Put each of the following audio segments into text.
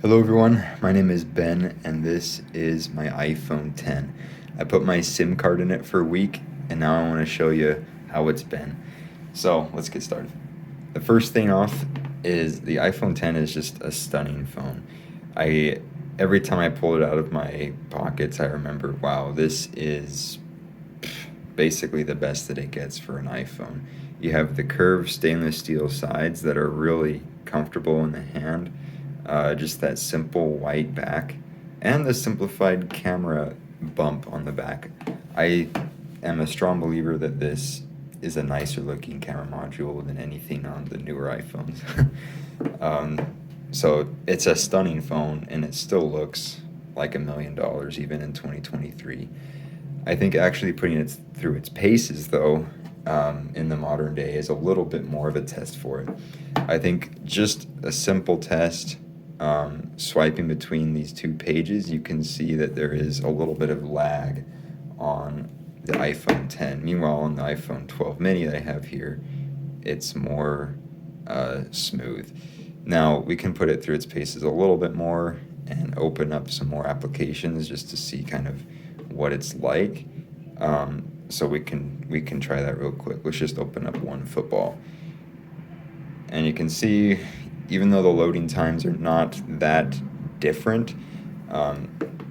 Hello everyone, my name is Ben and this is my iPhone 10. I put my SIM card in it for a week and now I want to show you how it's been. So let's get started. The first thing off is the iPhone 10 is just a stunning phone. I Every time I pull it out of my pockets I remember, wow, this is basically the best that it gets for an iPhone. You have the curved stainless steel sides that are really comfortable in the hand, just that simple white back, and the simplified camera bump on the back. I am a strong believer that this is a nicer looking camera module than anything on the newer iPhones. um, so it's a stunning phone, and it still looks like $1 million even in 2023. I think actually putting it through its paces, though, in the modern day is a little bit more of a test for it. I think just a simple test, swiping between these two pages, you can see that there is a little bit of lag on the iPhone 10. Meanwhile, on the iPhone 12 mini that I have here, it's more smooth. Now, we can put it through its paces a little bit more and open up some more applications just to see kind of what it's like. So we can try that real quick. Let's just open up OneFootball. And you can see, even though the loading times are not that different,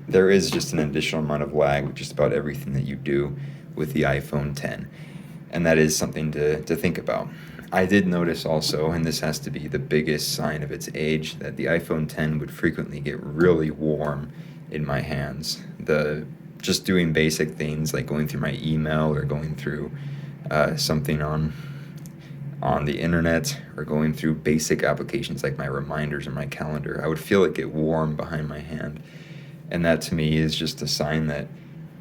there is just an additional amount of lag with just about everything that you do with the iPhone 10. And that is something to think about. I did notice also, and this has to be the biggest sign of its age, that the iPhone 10 would frequently get really warm in my hands. Just doing basic things like going through my email or going through something on the internet or going through basic applications like my reminders or my calendar, I would feel it get warm behind my hand. And that to me is just a sign that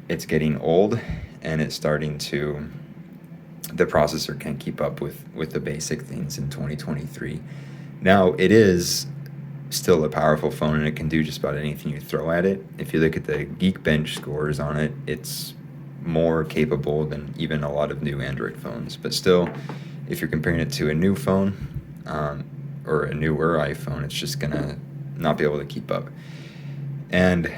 it's getting old and it's starting to, the processor can't keep up with the basic things in 2023. Now, it is still a powerful phone and it can do just about anything you throw at it. If you look at the Geekbench scores on it, it's more capable than even a lot of new Android phones. But still, if you're comparing it to a new phone or a newer iPhone, it's just gonna not be able to keep up. And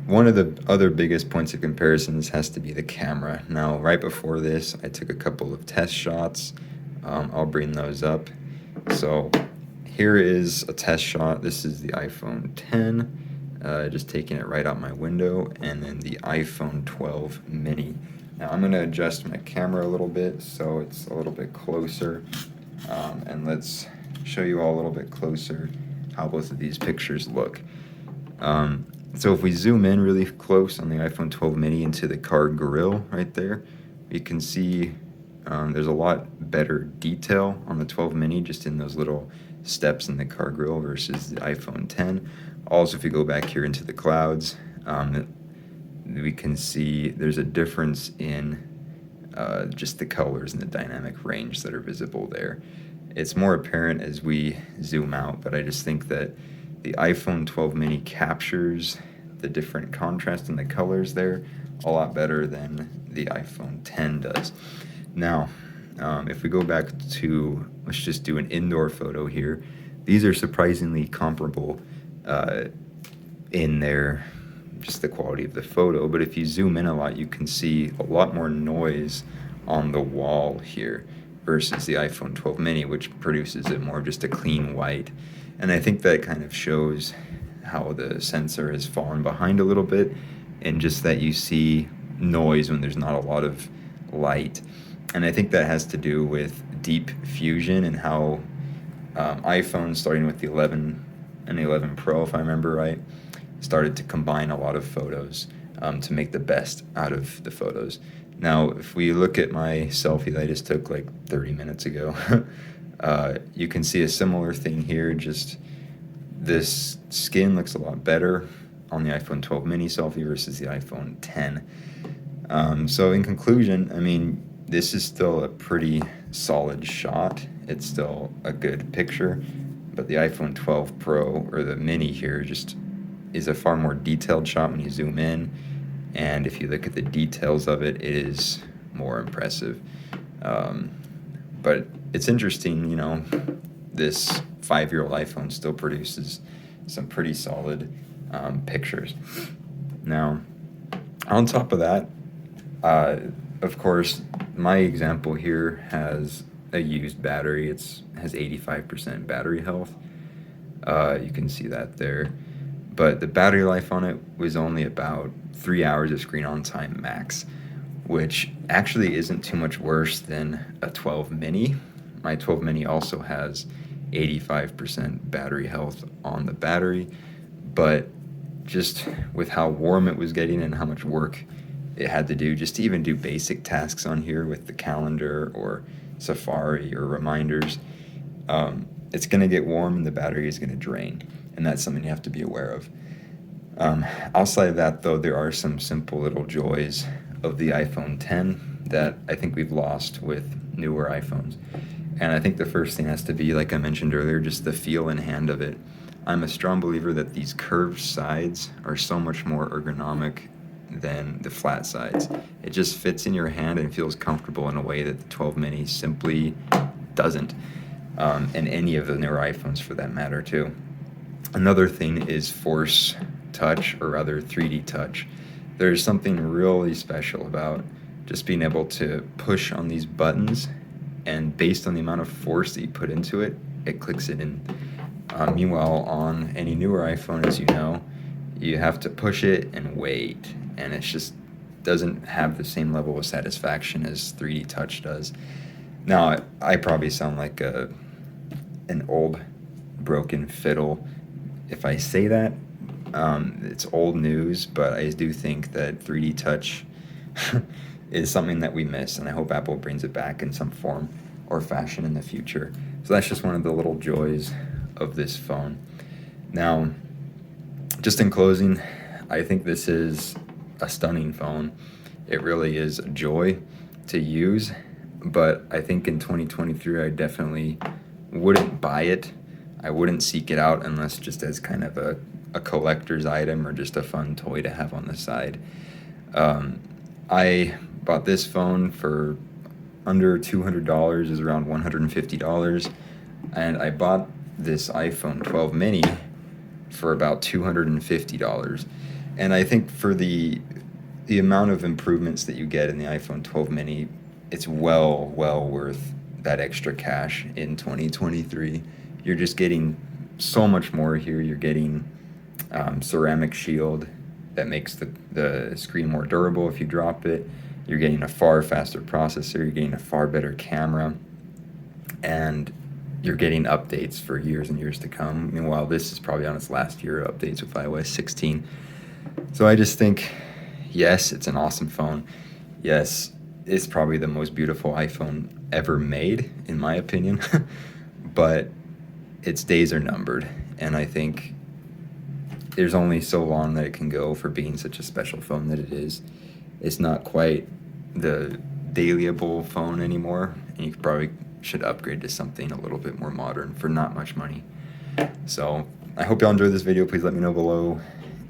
one of the other biggest points of comparisons has to be the camera. Now, right before this, I took a couple of test shots. I'll bring those up. So here is a test shot. This is the iPhone 10, just taking it right out my window, and then the iPhone 12 mini. Now I'm going to adjust my camera a little bit so it's a little bit closer, and let's show you all a little bit closer how both of these pictures look. So if we zoom in really close on the iPhone 12 mini into the car grille right there, you can see there's a lot better detail on the 12 mini just in those little steps in the car grille versus the iPhone 10. Also, if you go back here into the clouds, we can see there's a difference in just the colors and the dynamic range that are visible there. It's more apparent as we zoom out, but I just think that the iPhone 12 mini captures the different contrast in the colors there a lot better than the iPhone 10 does. Now, if we go back to, let's just do an indoor photo here. These are surprisingly comparable in their, just the quality of the photo. But if you zoom in a lot, you can see a lot more noise on the wall here versus the iPhone 12 mini, which produces it more just a clean white. And I think that kind of shows how the sensor has fallen behind a little bit, and just that you see noise when there's not a lot of light. And I think that has to do with deep fusion and how iPhones, starting with the 11 and the 11 Pro, if I remember right, started to combine a lot of photos to make the best out of the photos. Now, if we look at my selfie that I just took like 30 minutes ago, you can see a similar thing here. Just this skin looks a lot better on the iPhone 12 mini selfie versus the iPhone 10. So in conclusion, I mean, this is still a pretty solid shot. It's still a good picture, but the iPhone 12 Pro or the mini here just is a far more detailed shot when you zoom in. And if you look at the details of it, it is more impressive. But it's interesting, you know, this 5-year-old iPhone still produces some pretty solid pictures. Now, on top of that, of course, my example here has a used battery. It has 85% battery health. You can see that there. But the battery life on it was only about 3 hours of screen on time max, which actually isn't too much worse than a 12 mini. My 12 mini also has 85% battery health on the battery, but just with how warm it was getting and how much work it had to do just to even do basic tasks on here with the calendar or Safari or reminders, it's going to get warm and the battery is going to drain, and that's something you have to be aware of. Outside of that, though, there are some simple little joys of the iPhone 10 that I think we've lost with newer iPhones. And I think the first thing has to be, like I mentioned earlier, just the feel and hand of it. I'm a strong believer that these curved sides are so much more ergonomic than the flat sides. It just fits in your hand and feels comfortable in a way that the 12 mini simply doesn't, and any of the newer iPhones for that matter too. Another thing is Force Touch, or rather 3D Touch. There's something really special about just being able to push on these buttons, and based on the amount of force that you put into it, it clicks it in. Meanwhile, on any newer iPhone, as you know, you have to push it and wait, and it just doesn't have the same level of satisfaction as 3D Touch does. Now, I probably sound like an old broken fiddle if I say that. It's old news, but I do think that 3D Touch is something that we miss, and I hope Apple brings it back in some form or fashion in the future. So that's just one of the little joys of this phone. Now, just in closing, I think this is a stunning phone. It really is a joy to use, but I think in 2023 I definitely wouldn't buy it. I wouldn't seek it out unless just as kind of a collector's item or just a fun toy to have on the side. I bought this phone for under $200, is around $150, and I bought this iPhone 12 mini for about $250. And I think for the amount of improvements that you get in the iPhone 12 mini, it's well worth that extra cash in 2023. You're just getting so much more here. You're getting ceramic shield that makes the screen more durable if you drop it. You're getting a far faster processor. You're getting a far better camera. And you're getting updates for years and years to come. Meanwhile, this is probably on its last year of updates with iOS 16. So I just think, yes, it's an awesome phone. Yes, it's probably the most beautiful iPhone ever made, in my opinion. But its days are numbered, and I think there's only so long that it can go for being such a special phone that it is. It's not quite the dailyable phone anymore, and you probably should upgrade to something a little bit more modern for not much money. So I hope y'all enjoyed this video. Please let me know below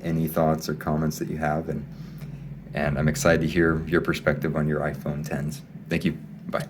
any thoughts or comments that you have, and I'm excited to hear your perspective on your iPhone 10s. Thank you. Bye.